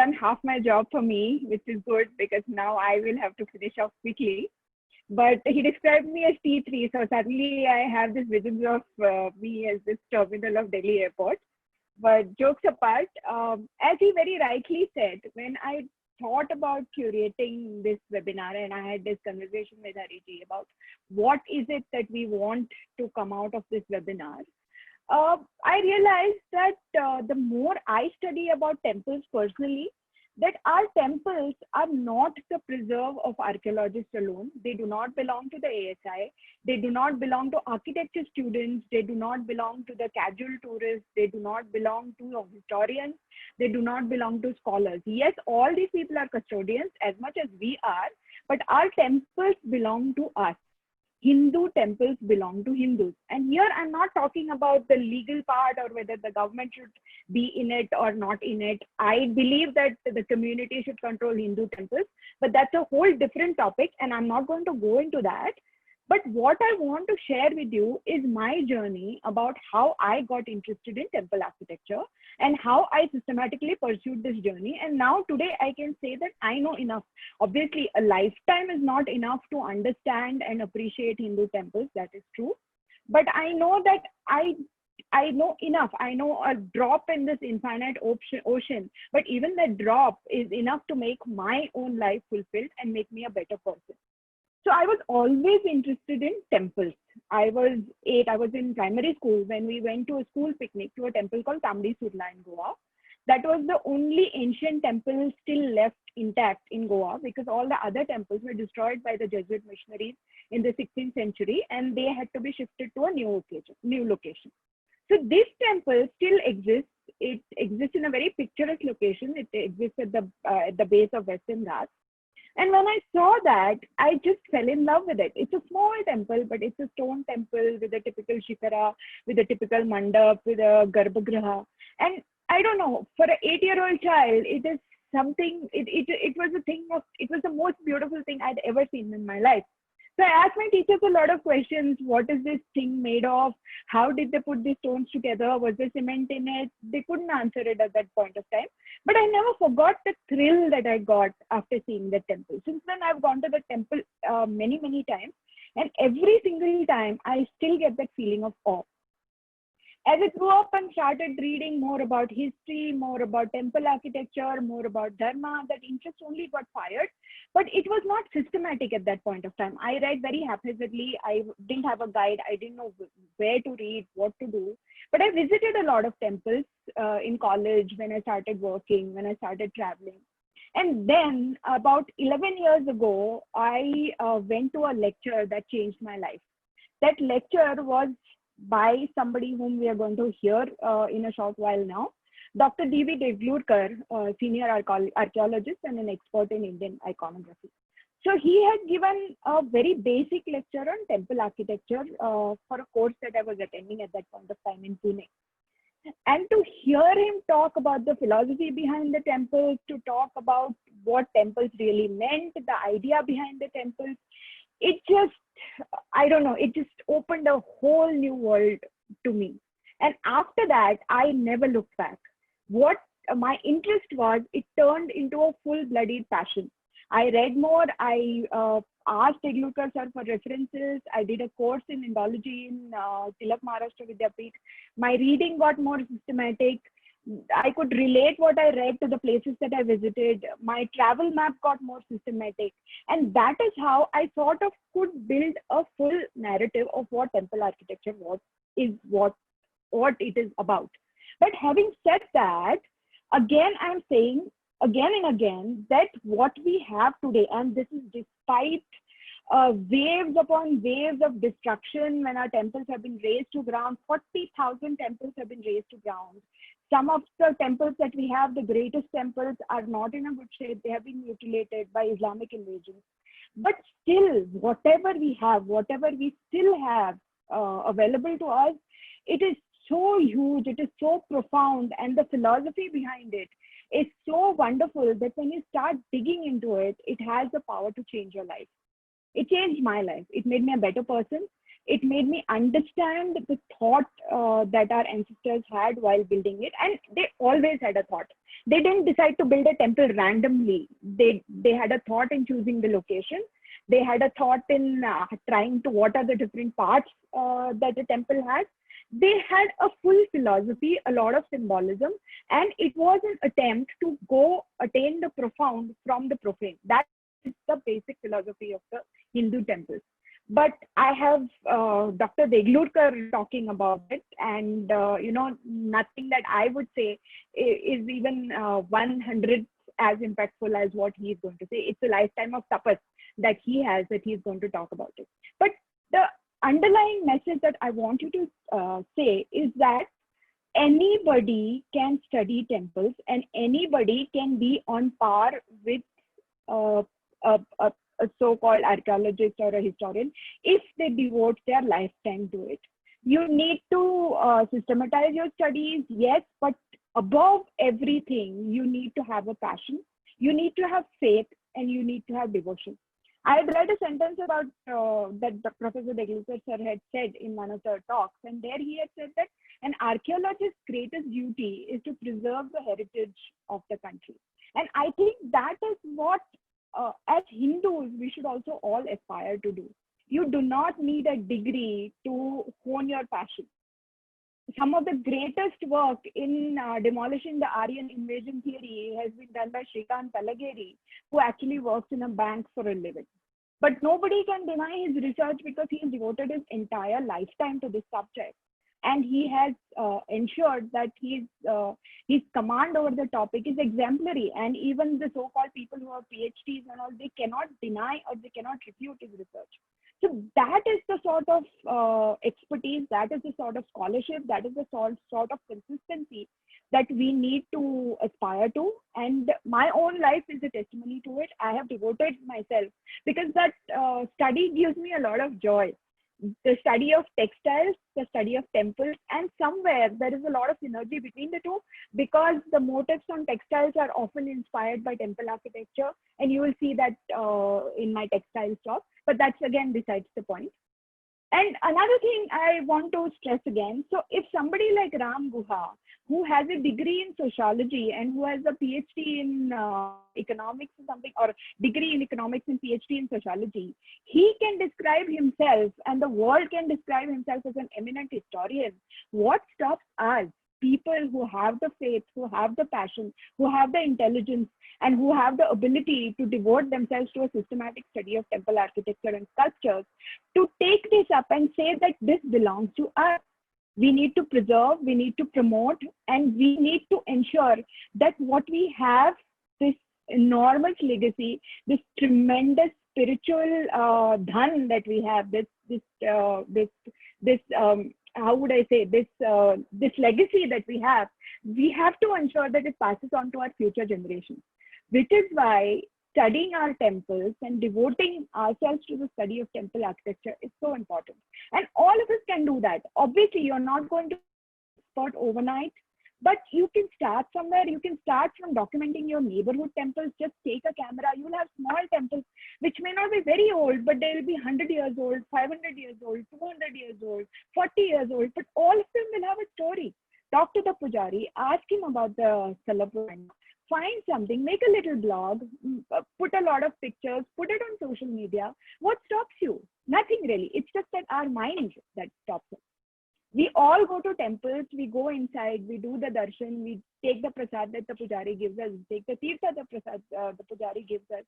done half my job for me, which is good because now I will have to finish off quickly. But he described me as T3, so suddenly I have this visions of me as this terminal of Delhi airport. But jokes apart, as he very rightly said, when I thought about curating this webinar and I had this conversation with Hariji about what is it that we want to come out of this webinar, I realized that the more I study about temples personally, that our temples are not the preserve of archaeologists alone. They do not belong to the ASI. They do not belong to architecture students. They do not belong to the casual tourists. They do not belong to historians. They do not belong to scholars. Yes, all these people are custodians as much as we are, but our temples belong to us. Hindu temples belong to Hindus. And here I'm not talking about the legal part or whether the government should be in it or not in it. I believe that the community should control Hindu temples, but that's a whole different topic and I'm not going to go into that. But what I want to share with you is my journey about how I got interested in temple architecture and how I systematically pursued this journey. And now today I can say that I know enough. Obviously, a lifetime is not enough to understand and appreciate Hindu temples. That is true. But I know that I know enough. I know a drop in this infinite ocean, but even that drop is enough to make my own life fulfilled and make me a better person. So I was always interested in temples. I was 8, I was in primary school when we went to a school picnic to a temple called Tambdi Surla in Goa. That was the only ancient temple still left intact in Goa because all the other temples were destroyed by the Jesuit missionaries in the 16th century and they had to be shifted to a new location. So this temple still exists. It exists in a very picturesque location. It exists at the base of Western Ghats. And when I saw that, I just fell in love with it. It's a small temple, but it's a stone temple with a typical shikara, with a typical mandap, with a garbhagriha. And I don't know, for an 8-year-old child, it is something, it was a thing of, it was the most beautiful thing I'd ever seen in my life. So I asked my teachers a lot of questions. What is this thing made of? How did they put these stones together? Was there cement in it? They couldn't answer it at that point of time. But I never forgot the thrill that I got after seeing the temple. Since then, I've gone to the temple many, many times. And every single time, I still get that feeling of awe. As I grew up and started reading more about history, more about temple architecture, more about dharma, that interest only got fired. But it was not systematic at that point of time. I read very haphazardly. I didn't have a guide. I didn't know where to read, what to do. But I visited a lot of temples in college, when I started working, when I started traveling. And then about 11 years ago, I went to a lecture that changed my life. That lecture was by somebody whom we are going to hear in a short while now, Dr. D.V. Devlurkar, senior archaeologist and an expert in Indian iconography. So he had given a very basic lecture on temple architecture for a course that I was attending at that point of time in Pune. And to hear him talk about the philosophy behind the temples, to talk about what temples really meant, the idea behind the temples, it just, I don't know, it just opened a whole new world to me. And after that, I never looked back. What my interest was, it turned into a full-blooded passion. I read more. I asked Devlurkar sir for references. I did a course in Indology in Tilak Maharashtra Vidyapeeth. My reading got more systematic. I could relate what I read to the places that I visited. My travel map got more systematic. And that is how I sort of could build a full narrative of what temple architecture what it is about. But having said that, again, I'm saying again and again that what we have today, and this is despite waves upon waves of destruction when our temples have been razed to ground, 40,000 temples have been razed to ground. Some of the temples that we have, the greatest temples, are not in a good shape. They have been mutilated by Islamic invasions. But still, whatever we have, whatever we still have available to us, it is so huge, it is so profound, and the philosophy behind it is so wonderful that when you start digging into it, it has the power to change your life. It changed my life. It made me a better person. It made me understand the thought that our ancestors had while building it. And they always had a thought. They didn't decide to build a temple randomly. They had a thought in choosing the location. They had a thought in trying to what are the different parts that the temple has. They had a full philosophy, a lot of symbolism, and it was an attempt to go attain the profound from the profane. That is the basic philosophy of the Hindu temples. But I have Dr. Deglurkar talking about it, and nothing that I would say is even 100 as impactful as what he is going to say. It's a lifetime of tapas that he has, that he's going to talk about it. But the underlying message that I want you to say is that anybody can study temples and anybody can be on par with a so-called archaeologist or a historian if they devote their lifetime to it. You need to systematize your studies, yes, but above everything, you need to have a passion, you need to have faith, and you need to have devotion. I had read a sentence about that Professor Deglukar sir had said in one of the talks, and there he had said that an archaeologist's greatest duty is to preserve the heritage of the country. And I think that is what, as Hindus, we should also all aspire to do. You do not need a degree to hone your passion. Some of the greatest work in demolishing the Aryan invasion theory has been done by Shrikant Talageri, who actually works in a bank for a living. But nobody can deny his research because he has devoted his entire lifetime to this subject. And he has ensured that his command over the topic is exemplary. And even the so-called people who have PhDs and all, they cannot deny or they cannot refute his research. So that is the sort of expertise, that is the sort of scholarship, that is the sort of consistency that we need to aspire to. And my own life is a testimony to it. I have devoted myself because that study gives me a lot of joy. The study of textiles, the study of temples, and somewhere there is a lot of synergy between the two because the motifs on textiles are often inspired by temple architecture, and you will see that in my textile shop, but that's again besides the point. And another thing I want to stress again, so if somebody like Ram Guha, who has a degree in sociology and who has a PhD in economics or something, or degree in economics and PhD in sociology, he can describe himself and the world can describe himself as an eminent historian. What stops us, people who have the faith, who have the passion, who have the intelligence, and who have the ability to devote themselves to a systematic study of temple architecture and sculptures, to take this up and say that this belongs to us? We need to preserve, we need to promote, and we need to ensure that what we have, this enormous legacy, this tremendous spiritual dhan that we have, how would I say, this legacy that we have to ensure that it passes on to our future generations. Which is why studying our temples and devoting ourselves to the study of temple architecture is so important. And all of us can do that. Obviously, you're not going to spot overnight, but you can start somewhere. You can start from documenting your neighborhood temples. Just take a camera. You'll have small temples, which may not be very old, but they'll be 100 years old, 500 years old, 200 years old, 40 years old, but all of them will have a story. Talk to the pujari, ask him about the Salapurana. Find something, make a little blog, put a lot of pictures, put it on social media. What stops you? Nothing really. It's just that our mind that stops us. We all go to temples, we go inside, we do the darshan, we take the prasad that the pujari gives us, we take the tirtha the prasad the pujari gives us,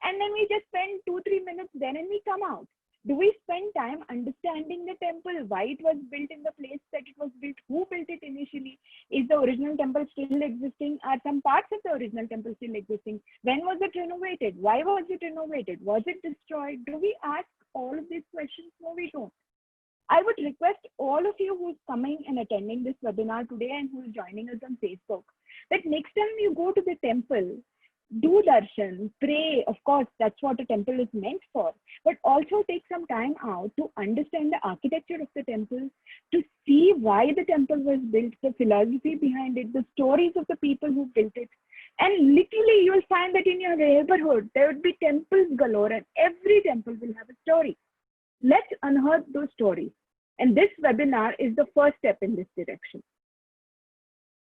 and then we just spend 2-3 minutes there and we come out. Do we spend time understanding the temple, why it was built in the place that it was built, who built it initially? Is the original temple still existing? Are some parts of the original temple still existing? When was it renovated? Why was it renovated? Was it destroyed? Do we ask all of these questions? No, we don't. I would request all of you who's coming and attending this webinar today and who is joining us on Facebook, that next time you go to the temple, do darshan, pray. Of course, that's what a temple is meant for. But also take some time out to understand the architecture of the temple, to see why the temple was built, the philosophy behind it, the stories of the people who built it. And literally, you'll find that in your neighborhood, there would be temples galore, and every temple will have a story. Let's unearth those stories. And this webinar is the first step in this direction.